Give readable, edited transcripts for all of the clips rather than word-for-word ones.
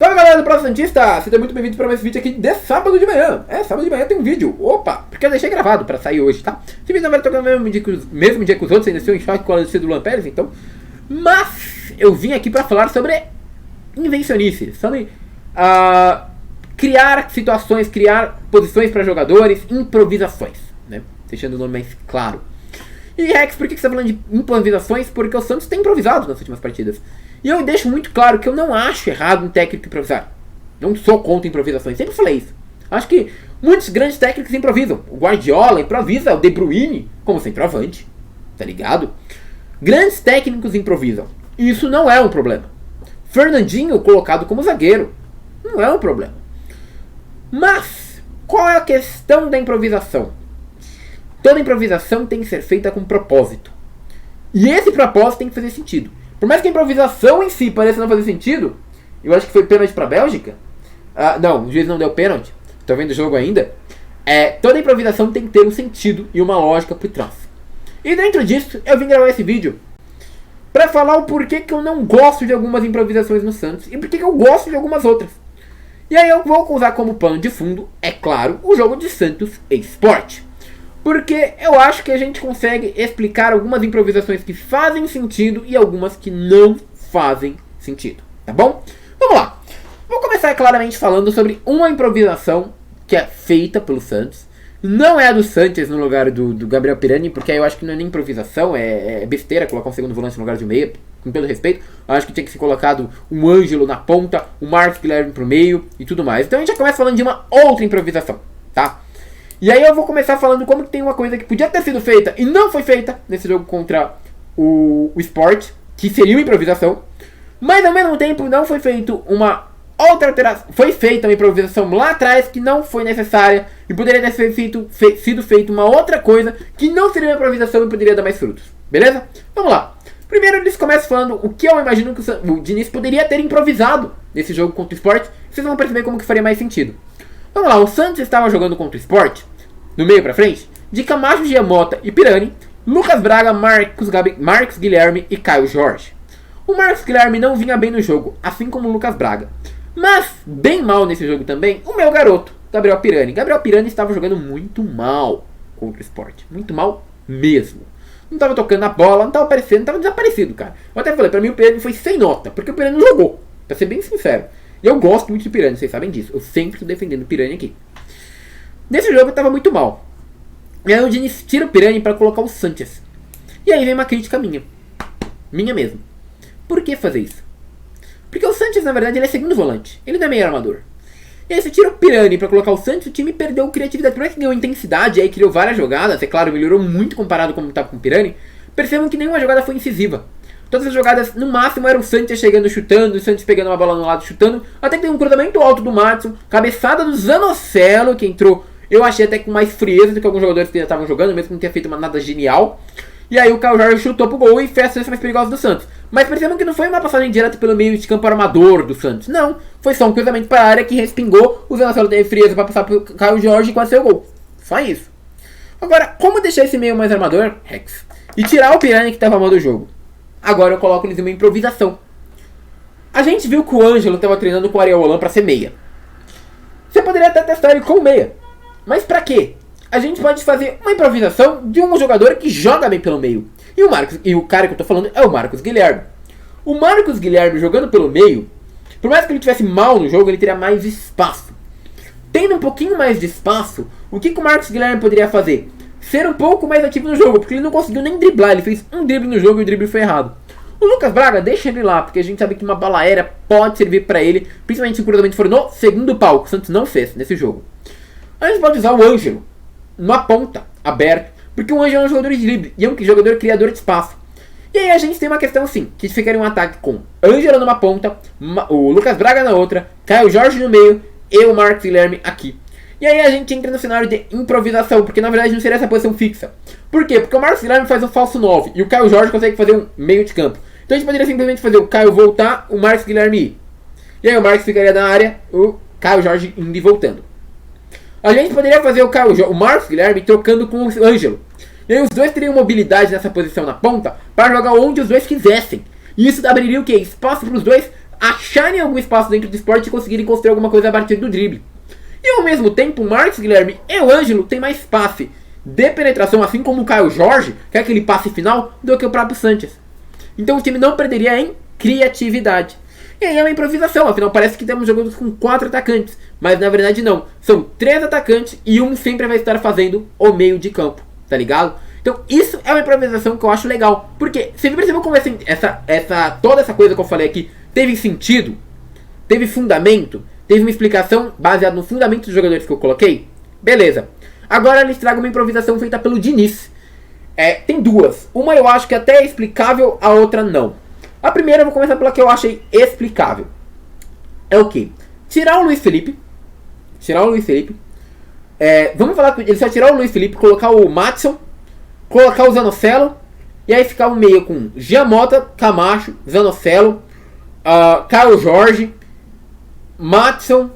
Fala galera do Praça Santista, seja muito bem-vindo para mais vídeo aqui de sábado de manhã. Sábado de manhã tem um vídeo, opa, porque eu deixei gravado para sair hoje, tá? Esse vídeo não vai tocar no mesmo dia que os outros, ainda estou em choque com a notícia do Luan Pérez, então. Mas eu vim aqui para falar sobre invencionice, sobre criar situações, criar posições para jogadores, improvisações, né? Deixando o nome mais claro. E Rex, por que você está falando de improvisações? Porque o Santos tem improvisado nas últimas partidas. E eu deixo muito claro que eu não acho errado um técnico improvisar. Não sou contra improvisações, sempre falei isso. Acho que muitos grandes técnicos improvisam. O Guardiola improvisa, o De Bruyne como centroavante, tá ligado? Grandes técnicos improvisam. E isso não é um problema. Fernandinho colocado como zagueiro, não é um problema. Mas, qual é a questão da improvisação? Toda improvisação tem que ser feita com propósito. E esse propósito tem que fazer sentido. Por mais que a improvisação em si pareça não fazer sentido, eu acho que foi pênalti para a Bélgica. Não, o juiz não deu pênalti. Estou vendo o jogo ainda. Toda improvisação tem que ter um sentido e uma lógica por trás. E dentro disso, eu vim gravar esse vídeo para falar o porquê que eu não gosto de algumas improvisações no Santos e porquê que eu gosto de algumas outras. E aí eu vou usar como pano de fundo, é claro, o jogo de Santos e Sport. Porque eu acho que a gente consegue explicar algumas improvisações que fazem sentido e algumas que não fazem sentido, tá bom? Vamos lá. Vou começar claramente falando sobre uma improvisação que é feita pelo Santos. Não é a do Sanches no lugar do Gabriel Pirani, porque aí eu acho que não é nem improvisação, é besteira colocar um segundo volante no lugar de meia, com todo respeito. Eu acho que tinha que ser colocado um Ângelo na ponta, o Marcos Guilherme pro meio e tudo mais. Então a gente já começa falando de uma outra improvisação, tá? E aí eu vou começar falando como que tem uma coisa que podia ter sido feita e não foi feita nesse jogo contra o Sport, que seria uma improvisação, mas ao mesmo tempo não foi feito uma outra alteração. Foi feita uma improvisação lá atrás que não foi necessária e poderia ter sido feita uma outra coisa que não seria uma improvisação e poderia dar mais frutos. Beleza? Vamos lá. Primeiro eles começam falando o que eu imagino que o Diniz poderia ter improvisado nesse jogo contra o Sport. Vocês vão perceber como que faria mais sentido. Vamos lá, o Santos estava jogando contra o Sport, no meio pra frente, de Camacho, Giamota e Pirani, Lucas Braga, Marcos Guilherme e Caio Jorge. O Marcos Guilherme não vinha bem no jogo, assim como o Lucas Braga. Mas, bem mal nesse jogo também, o meu garoto, Gabriel Pirani. Gabriel Pirani estava jogando muito mal contra o Sport, muito mal mesmo. Não estava tocando a bola, não estava aparecendo, estava desaparecido, cara. Eu até falei, pra mim o Pirani foi sem nota, porque o Pirani não jogou, pra ser bem sincero. E eu gosto muito de Pirani, vocês sabem disso. Eu sempre estou defendendo o Pirani aqui. Nesse jogo eu estava muito mal. E aí o Diniz tira o Pirani para colocar o Sanches. E aí vem uma crítica minha. Minha mesmo. Por que fazer isso? Porque o Sanches, na verdade, ele é segundo volante. Ele não é meio armador. E aí você tira o Pirani para colocar o Sanches, o time perdeu criatividade. Por mais que ganhou intensidade, aí criou várias jogadas. É claro, melhorou muito comparado com como estava com o Pirani. Percebam que nenhuma jogada foi incisiva. Todas as jogadas, no máximo, eram o Sanches chegando chutando, o Sanches pegando uma bola no lado chutando. Até que tem um cruzamento alto do Madison, cabeçada do Zanocelo, que entrou, eu achei até com mais frieza do que alguns jogadores que já estavam jogando, mesmo que não tenha feito nada genial. E aí o Caio Jorge chutou pro gol e fez a chance mais perigosa do Santos. Mas percebam que não foi uma passagem direta pelo meio de campo armador do Santos. Não, foi só um cruzamento para a área que respingou, o Zanocelo teve frieza para passar pro Caio Jorge e quase saiu o gol. Só isso. Agora, como deixar esse meio mais armador, Rex, e tirar o Pirani que estava mal do jogo? Agora eu coloco eles em uma improvisação. A gente viu que o Ângelo estava treinando com o Ariel Holan para ser meia. Você poderia até testar ele como meia. Mas pra quê? A gente pode fazer uma improvisação de um jogador que joga bem pelo meio. E o cara que eu tô falando é o Marcos Guilherme. O Marcos Guilherme jogando pelo meio, por mais que ele tivesse mal no jogo, ele teria mais espaço. Tendo um pouquinho mais de espaço, o que o Marcos Guilherme poderia fazer? Ser um pouco mais ativo no jogo, porque ele não conseguiu nem driblar, ele fez um drible no jogo e o drible foi errado. O Lucas Braga, deixa ele lá, porque a gente sabe que uma bola aérea pode servir pra ele, principalmente se o cruzamento for no segundo pau, que o Santos não fez nesse jogo. A gente pode usar o Ângelo na ponta, aberto, porque o Ângelo é um jogador de drible e é um jogador criador de espaço. E aí a gente tem uma questão assim, que ficaria um ataque com Ângelo numa ponta, o Lucas Braga na outra, Caio Jorge no meio e o Marcos Guilherme aqui. E aí a gente entra no cenário de improvisação, porque na verdade não seria essa posição fixa. Por quê? Porque o Marcos Guilherme faz um falso 9 e o Caio Jorge consegue fazer um meio de campo. Então a gente poderia simplesmente fazer o Caio voltar, o Marcos Guilherme ir. E aí o Marcos ficaria na área, o Caio Jorge indo e voltando. A gente poderia fazer o Marcos Guilherme trocando com o Ângelo. E aí os dois teriam mobilidade nessa posição na ponta para jogar onde os dois quisessem. E isso abriria o quê? Espaço para os dois acharem algum espaço dentro do esporte e conseguirem construir alguma coisa a partir do drible. E ao mesmo tempo, o Marcos Guilherme e o Ângelo têm mais passe de penetração, assim como o Caio Jorge, que é aquele passe final, do que o próprio Sanches. Então o time não perderia em criatividade. E aí é uma improvisação, afinal parece que temos jogos com 4 atacantes, mas na verdade não. São 3 atacantes e um sempre vai estar fazendo o meio de campo, tá ligado? Então isso é uma improvisação que eu acho legal, porque você percebeu como toda essa coisa que eu falei aqui teve sentido, teve fundamento, teve uma explicação baseada no fundamento dos jogadores que eu coloquei? Beleza. Agora eles tragam uma improvisação feita pelo Diniz. Tem duas. Uma eu acho que até é explicável, a outra não. A primeira eu vou começar pela que eu achei explicável. É o quê? Tirar o Luiz Felipe. Vamos falar que ele só tirar o Luiz Felipe, colocar o Matheus, colocar o Zanocelo, e aí ficar um meio com Giamota, Camacho, Zanocelo, Caio Jorge, Matheus,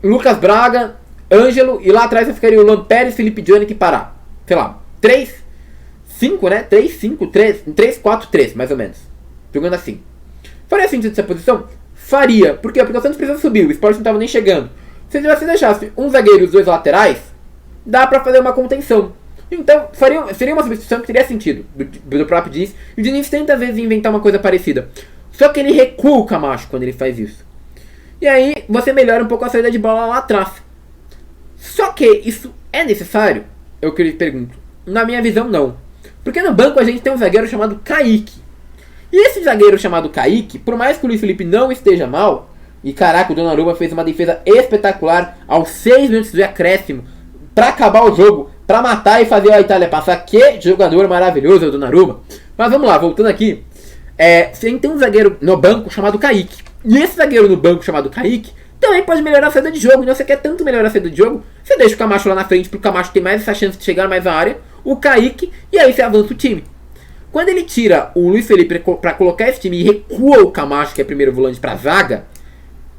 Lucas Braga, Ângelo, e lá atrás eu ficaria o Lampérez, Felipe Johnny que parar. Sei lá, 3, 5, né? 3, 5, 3, 4, 3, mais ou menos. Jogando assim. Faria sentido essa posição? Faria. Por quê? Porque o Santos precisa subir, o Sport não estava nem chegando. Se você deixasse um zagueiro e os 2 laterais, dá pra fazer uma contenção. Então, seria uma substituição que teria sentido do próprio Diniz. E o Diniz tenta às vezes inventar uma coisa parecida. Só que ele recua o Camacho quando ele faz isso. E aí você melhora um pouco a saída de bola lá atrás. Só que isso é necessário? Eu que lhe pergunto. Na minha visão, não. Porque no banco a gente tem um zagueiro chamado Kaique. E esse zagueiro chamado Kaique, por mais que o Luiz Felipe não esteja mal, e caraca, o Donnarumma fez uma defesa espetacular aos 6 minutos de acréscimo, pra acabar o jogo, pra matar e fazer a Itália passar. Que jogador maravilhoso é o Donnarumma. Mas vamos lá, voltando aqui. Você tem um zagueiro no banco chamado Kaique. E esse zagueiro no banco chamado Kaique também pode melhorar a saída de jogo. Então você quer tanto melhorar a saída de jogo, você deixa o Camacho lá na frente, porque o Camacho tem mais essa chance de chegar mais à área, o Kaique, e aí você avança o time. Quando ele tira o Luiz Felipe pra colocar esse time e recua o Camacho, que é primeiro volante, pra zaga,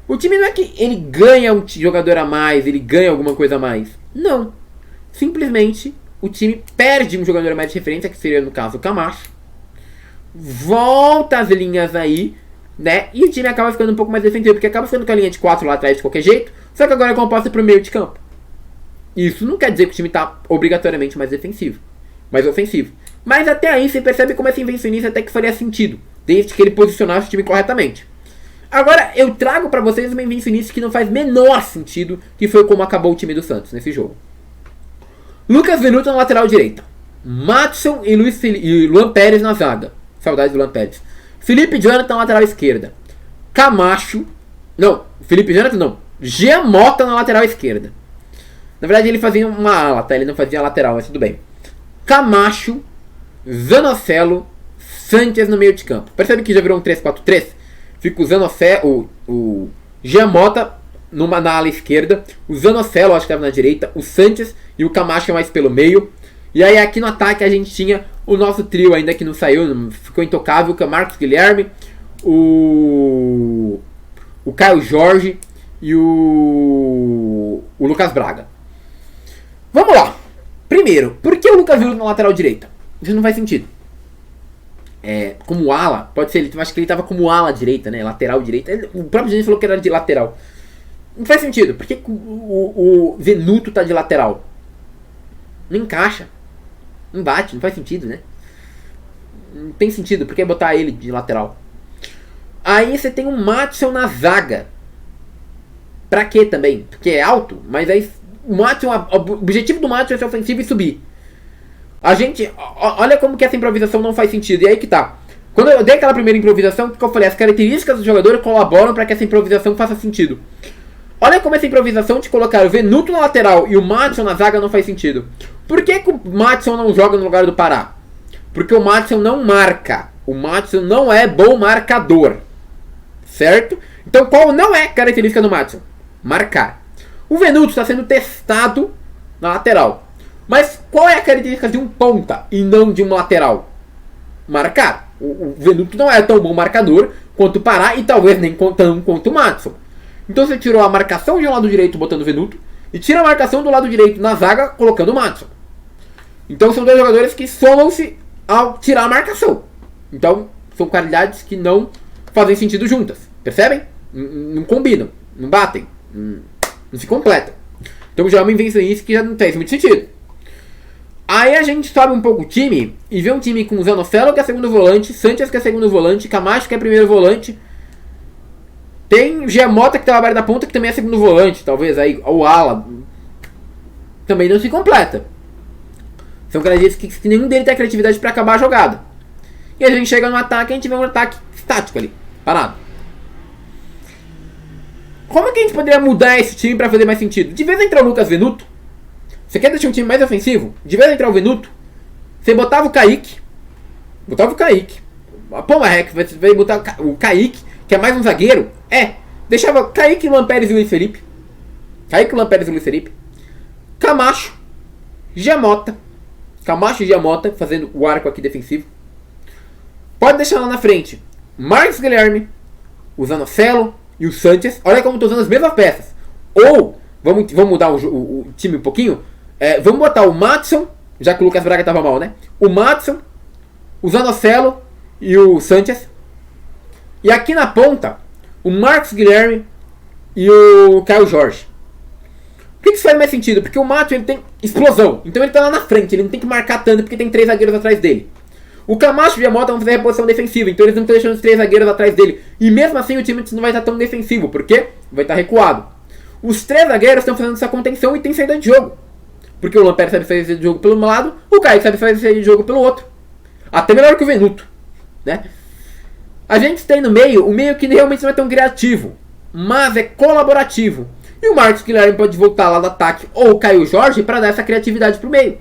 o time não é que ele ganha um jogador a mais, ele ganha alguma coisa a mais. Não. Simplesmente o time perde um jogador a mais de referência, que seria no caso o Camacho, volta as linhas aí, né? E o time acaba ficando um pouco mais defensivo, porque acaba ficando com a linha de 4 lá atrás de qualquer jeito, só que agora é composta pro meio de campo. Isso não quer dizer que o time tá obrigatoriamente mais defensivo, mais ofensivo. Mas até aí você percebe como essa invencionista até que faria sentido, desde que ele posicionasse o time corretamente. Agora eu trago pra vocês uma invencionista que não faz menor sentido, que foi como acabou o time do Santos nesse jogo. Lucas Venuto na lateral direita, Matheus e Luan Pérez na zaga. Saudade do Luan Pérez. Felipe Jonathan na lateral esquerda. Camacho. Não, Felipe Jonathan não. Giamota na lateral esquerda. Na verdade ele fazia uma ala, tá? Ele não fazia lateral, mas tudo bem. Camacho, Zanocelo, Sanches no meio de campo. Percebe que já virou um 3-4-3? Fica o Zanocelo, o Giamota na ala esquerda, o Zanocelo acho que estava na direita, o Sanches e o Camacho mais pelo meio. E aí aqui no ataque a gente tinha o nosso trio ainda que não saiu, ficou intocável, que é o Marcos Guilherme, o Caio Jorge e o Lucas Braga. Vamos lá. Primeiro, por que o Lucas Venuto na lateral direita? Isso não faz sentido. Como ala, pode ser, eu acho que ele estava como ala direita, né? Lateral direita. O próprio gente falou que era de lateral. Não faz sentido. Por que o Venuto tá de lateral? Não encaixa. Não bate, não faz sentido, né? Não tem sentido, por que botar ele de lateral? Aí você tem um Matheus na zaga. Pra quê também? Porque é alto, mas aí o objetivo do Matheus é ser ofensivo e subir. Olha como que essa improvisação não faz sentido. E aí que tá. Quando eu dei aquela primeira improvisação, o que eu falei? As características do jogador colaboram para que essa improvisação faça sentido. Olha como essa improvisação de colocar o Venuto na lateral e o Matheus na zaga não faz sentido. Por que o Matheus não joga no lugar do Pará? Porque o Matheus não marca. O Matheus não é bom marcador. Certo? Então qual não é característica do Matheus? Marcar. O Venuto está sendo testado na lateral. Mas qual é a característica de um ponta e não de um lateral? Marcar. O Venuto não é tão bom marcador quanto o Pará e talvez nem tão quanto o Matheus. Então você tirou a marcação de um lado direito botando o Venuto e tira a marcação do lado direito na zaga colocando o Matheus. Então são dois jogadores que somam-se ao tirar a marcação. Então são qualidades que não fazem sentido juntas. Percebem? Não combinam, não batem, não se completam. Então já é uma invenções que já não tem muito sentido. Aí a gente sobe um pouco o time e vê um time com Zanocelo, que é segundo volante, Sanchez, que é segundo volante, Camacho, que é primeiro volante. Tem Giamota, que tá na beira da ponta, que também é segundo volante, talvez, aí, ou ala. Também não se completa. São características que nenhum deles tem a criatividade para acabar a jogada. E a gente chega no ataque e a gente vê um ataque estático ali, parado. Como é que a gente poderia mudar esse time para fazer mais sentido? De vez em entrar o Lucas Venuto, você quer deixar um time mais ofensivo? De vez em entrar o Venuto, você botava o Kaique. Pô, Marreco, você vai botar o Kaique, que é mais um zagueiro. Deixava Kaique, Luan Pérez e Luiz Felipe. Camacho, Giamota, fazendo o arco aqui defensivo. Pode deixar lá na frente Marcos Guilherme, o Zanocelo e o Sanchez. Olha como estou usando as mesmas peças. Ou, vamos mudar o time um pouquinho. Vamos botar o Matson, já que o Lucas Braga estava mal, né? O Matson, o Zanocelo e o Sanchez. E aqui na ponta, o Marcos Guilherme e o Caio Jorge. Por que isso faz mais sentido? Porque o Matson ele tem explosão. Então ele está lá na frente, ele não tem que marcar tanto porque tem 3 zagueiros atrás dele. O Camacho e o Giamota vão fazer a reposição defensiva, então eles não estão deixando os 3 zagueiros atrás dele. E mesmo assim o time não vai estar tão defensivo, porque vai estar recuado. Os 3 zagueiros estão fazendo essa contenção e tem saída de jogo. Porque o Luan Pérez sabe fazer saída de jogo pelo lado, o Kaique sabe fazer saída de jogo pelo outro. Até melhor que o Venuto, né? A gente tem no meio, o meio que realmente não é tão criativo, mas é colaborativo. E o Marcos Guilherme pode voltar lá do ataque, ou o Caio Jorge, para dar essa criatividade pro meio.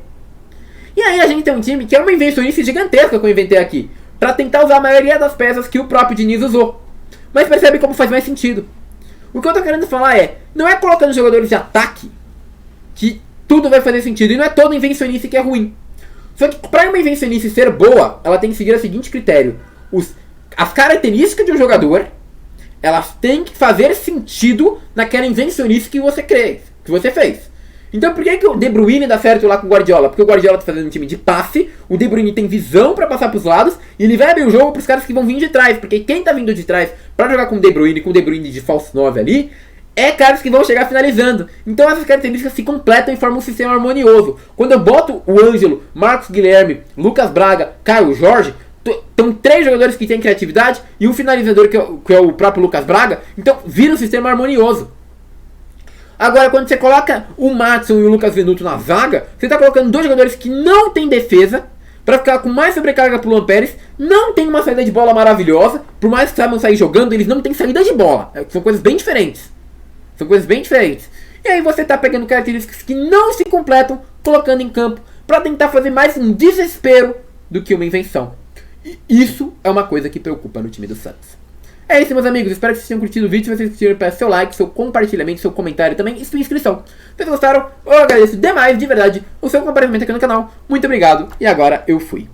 E aí a gente tem um time que é uma invencionice gigantesca que eu inventei aqui, para tentar usar a maioria das peças que o próprio Diniz usou. Mas percebe como faz mais sentido. O que eu tô querendo falar não é colocando jogadores de ataque que tudo vai fazer sentido, e não é toda invencionice que é ruim. Só que para uma invencionice ser boa, ela tem que seguir o seguinte critério: as características de um jogador, elas têm que fazer sentido naquela invencionice que você fez. Então por que o De Bruyne dá certo lá com o Guardiola? Porque o Guardiola tá fazendo um time de passe, o De Bruyne tem visão para passar pros lados, e ele vai abrir o jogo pros caras que vão vir de trás, porque quem tá vindo de trás para jogar com o De Bruyne de falso 9 ali, é caras que vão chegar finalizando. Então essas características se completam e formam um sistema harmonioso. Quando eu boto o Ângelo, Marcos Guilherme, Lucas Braga, Caio Jorge, estão 3 jogadores que têm criatividade e um finalizador que é o próprio Lucas Braga, então vira um sistema harmonioso. Agora, quando você coloca o Matson e o Lucas Venuto na zaga, você está colocando 2 jogadores que não tem defesa, para ficar com mais sobrecarga pro Luan Pérez, não tem uma saída de bola maravilhosa, por mais que saibam sair jogando, eles não têm saída de bola. São coisas bem diferentes. E aí você está pegando características que não se completam, colocando em campo, para tentar fazer mais um desespero do que uma invenção. E isso é uma coisa que preocupa no time do Santos. É isso, meus amigos. Espero que vocês tenham curtido o vídeo. Se vocês curtiram, peço seu like, seu compartilhamento, seu comentário também e sua inscrição. Se vocês gostaram, eu agradeço demais, de verdade, o seu compartilhamento aqui no canal. Muito obrigado. E agora eu fui.